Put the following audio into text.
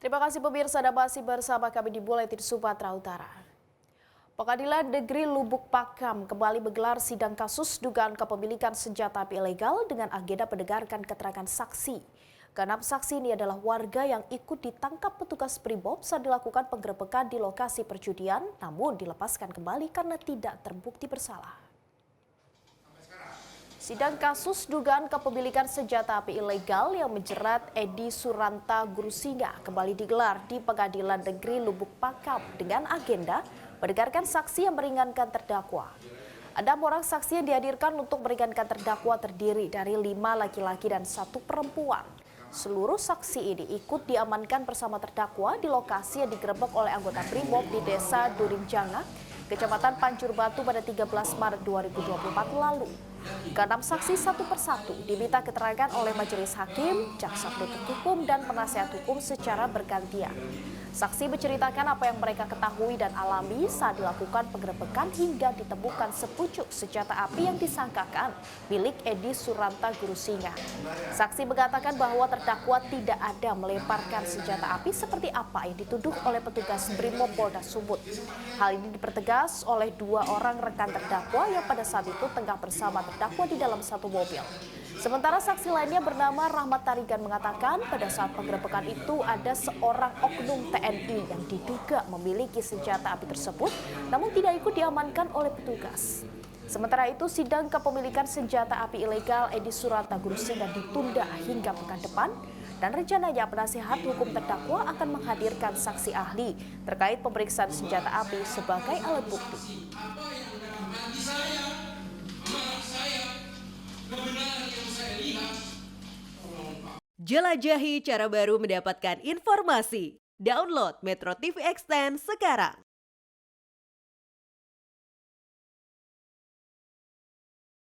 Terima kasih pemirsa, Anda masih bersama kami di Buletin Sumatera Utara. Pengadilan Negeri Lubuk Pakam kembali menggelar sidang kasus dugaan kepemilikan senjata api ilegal dengan agenda mendengarkan keterangan saksi. Keenam saksi ini adalah warga yang ikut ditangkap petugas Brimob saat dilakukan penggerebekan di lokasi perjudian, namun dilepaskan kembali karena tidak terbukti bersalah. Sidang kasus dugaan kepemilikan senjata api ilegal yang menjerat Edi Suranta Gurusinga kembali digelar di Pengadilan Negeri Lubuk Pakam dengan agenda mendengarkan saksi yang meringankan terdakwa. 6 orang saksi yang dihadirkan untuk meringankan terdakwa terdiri dari 5 laki-laki dan 1 perempuan. Seluruh saksi ini ikut diamankan bersama terdakwa di lokasi yang digerebek oleh anggota Brimob di Desa Durinjanga, Kecamatan Pancur Batu pada 13 Maret 2024 lalu. Keenam saksi satu persatu diminta keterangan oleh majelis hakim, jaksa penuntut hukum, dan penasihat hukum secara bergantian. Saksi menceritakan apa yang mereka ketahui dan alami saat dilakukan penggerebekan hingga ditemukan sepucuk senjata api yang disangkakan milik Edi Suranta Gurusinga. Saksi mengatakan bahwa terdakwa tidak ada melemparkan senjata api seperti apa yang dituduh oleh petugas Brimob Polda Sumut. Hal ini dipertegas oleh 2 orang rekan terdakwa yang pada saat itu tengah bersama terdakwa di dalam satu mobil. Sementara saksi lainnya bernama Rahmat Tarigan mengatakan pada saat penggerebekan itu ada seorang oknum TNI yang diduga memiliki senjata api tersebut namun tidak ikut diamankan oleh petugas. Sementara itu sidang kepemilikan senjata api ilegal Edi Suranta Gurusinga ditunda hingga pekan depan dan rencananya penasihat hukum terdakwa akan menghadirkan saksi ahli terkait pemeriksaan senjata api sebagai alat bukti. Jelajahi cara baru mendapatkan informasi. Download Metro TV Extend sekarang.